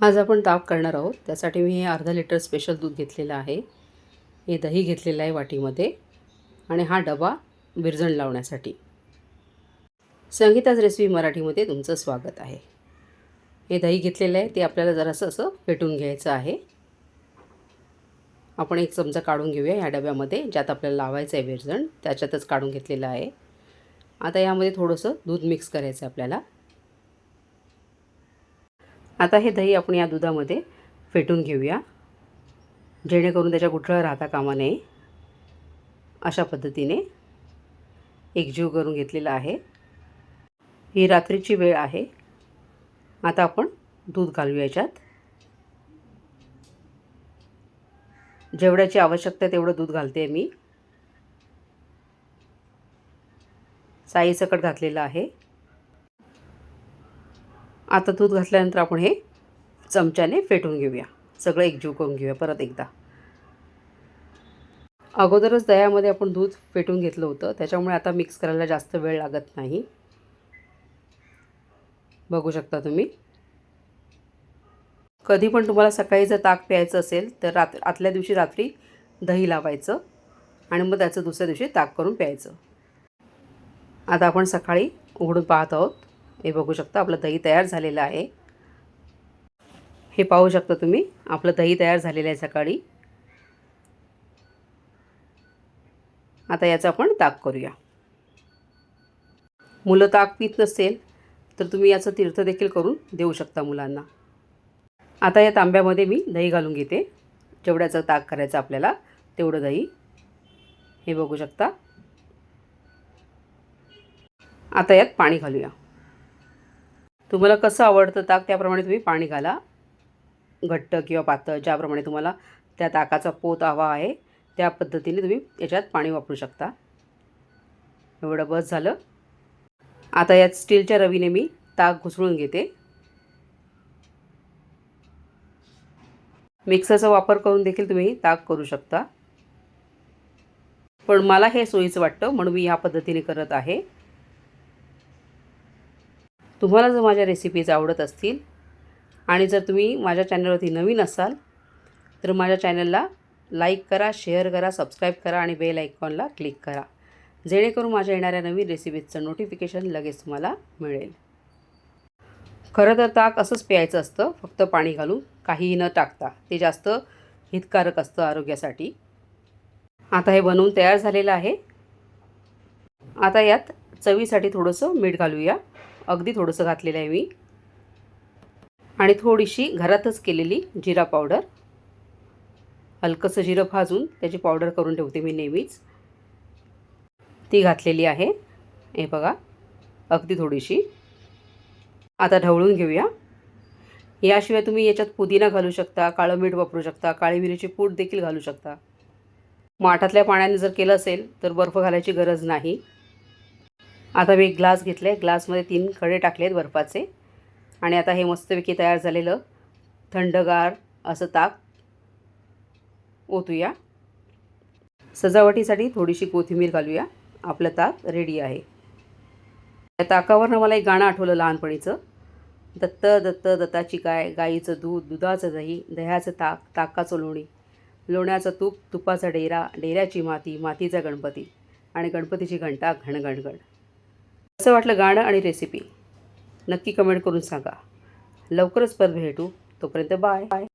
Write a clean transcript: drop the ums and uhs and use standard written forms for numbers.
आज आपण ताक करणार आहोत. त्यासाठी मी हे अर्धा लिटर स्पेशल दूध घेतलेलं आहे. हे दही घेतलेलं आहे वाटीमध्ये आणि हा डबा विरजण लावण्यासाठी. संगीताज रेसिपी मराठीमध्ये तुमचं स्वागत आहे. हे दही घेतलेलं आहे ते आपल्याला जरासं असं फेटून घ्यायचं आहे. आपण एक चमचा काढून घेऊया ह्या डब्यामध्ये, ज्यात आपल्याला लावायचं आहे विरजण त्याच्यातच काढून घेतलेलं आहे. आता यामध्ये थोडंसं दूध मिक्स करायचं आहे आपल्याला. आता हे दही आपण या दुधामध्ये फेटून घेऊया, जेणेकरून त्याच्या गुठळ्या राहता कामा नये. अशा पद्धतीने एकजीव करून घेतलेला आहे. ही रात्रीची वेळ आहे. आता आपण दूध घालूया याच्यात. जेवढ्याची आवश्यकता तेवढं दूध घालते मी. साईसकट घातलेलं आहे. आता दूध घातल्यानंतर आपण हे चमच्याने फेटून घेऊया. सगळं एकजीव करून घेऊया परत एकदा. अगोदरच दह्यामध्ये आपण दूध फेटून घेतलं होतं, त्याच्यामुळे आता मिक्स करायला जास्त वेळ लागत नाही. बघू शकता तुम्ही. कधी पण तुम्हाला सकाळी जर ताक प्यायचं असेल तर आदल्या दिवशी रात्री दही लावायचं आणि मग त्याचं दुसऱ्या दिवशी ताक करून प्यायचं. आता आपण सकाळी उघडून पाहत आहोत. हे बघू शकता आपलं दही तयार झालेलं आहे. हे पाहू शकता तुम्ही, आपलं दही तयार झालेलं आहे सकाळी. आता याचं आपण ताक करूया. मुलं ताक पित नसेल तर तुम्ही याचं तीर्थ देखील करून देऊ शकता मुलांना. आता या तांब्यामध्ये मी दही घालून घेते. जेवढ्याचं ताक करायचं आपल्याला तेवढं दही. हे बघू शकता. आता यात पाणी घालूया. तुम्हाला कसं आवडतं ताक त्याप्रमाणे तुम्ही पाणी घाला. घट्ट किंवा पातळ ज्याप्रमाणे तुम्हाला त्या ताकाचा पोत हवा आहे त्या पद्धतीने तुम्ही याच्यात पाणी वापरू शकता. एवढं बस झालं. आता यात स्टीलच्या रवीने मी ताक घुसळून घेते. मिक्सरचा वापर करून देखील तुम्ही ताक करू शकता, पण मला हे सोयीचं वाटतं म्हणून मी ह्या पद्धतीने करत आहे. तुम्हाला जर माझ्या रेसिपीज आवडत असतील आणि जर तुम्ही माझ्या चॅनलवरती नवीन असाल तर माझ्या चॅनलला लाईक करा, शेअर करा, सबस्क्राईब करा आणि बेल आयकॉनला क्लिक करा, जेणेकरून माझ्या येणाऱ्या नवीन रेसिपीजचं नोटिफिकेशन लगेच तुम्हाला मिळेल. खरं तर ताक असंच प्यायचं असतं, फक्त पाणी घालून, काहीही न टाकता. ते जास्त हितकारक असतं आरोग्यासाठी. आता हे बनवून तयार झालेलं आहे. आता यात चवीसाठी थोडंसं मीठ घालूया. अगदी थोडंसं घातलेलं आहे मी. आणि थोडीशी घरातच केलेली जिरा पावडर. हलकंसं जिरं भाजून त्याची पावडर करून ठेवते मी नेहमीच. ती घातलेली आहे. हे बघा, अगदी थोडीशी. आता ढवळून घेऊया. याशिवाय तुम्ही याच्यात पुदिना घालू शकता, काळं मीठ वापरू शकता, काळी मिरीची पूड देखील घालू शकता. माठातल्या पाण्याने जर केलं असेल तर बर्फ घालायची गरज नाही. आता मी एक ग्लास घेतला आहे. ग्लासमध्ये 3 खडे टाकले आहेत बर्फाचे. आणि आता हे मस्तपैकी तयार झालेलं थंडगार असं ताक ओतूया. सजावटीसाठी थोडीशी कोथिंबीर घालूया. आपलं ताक रेडी आहे. त्या ताकावरनं मला एक गाणं आठवलं लहानपणीचं. दत्त दत्त दत्ताची गाय, गाईचं दूध, दुधाचं दही, दह्याचं ताक, ताकाचं लोणी, लोण्याचं तूप, तुपाचा डेरा, डेऱ्याची माती, मातीचा गणपती आणि गणपतीची घंटा घणघणघण. कसं वाटलं गाणं आणि रेसिपी नक्की कमेंट करून सांगा. लवकरच परत भेटू. तोपर्यंत बाय.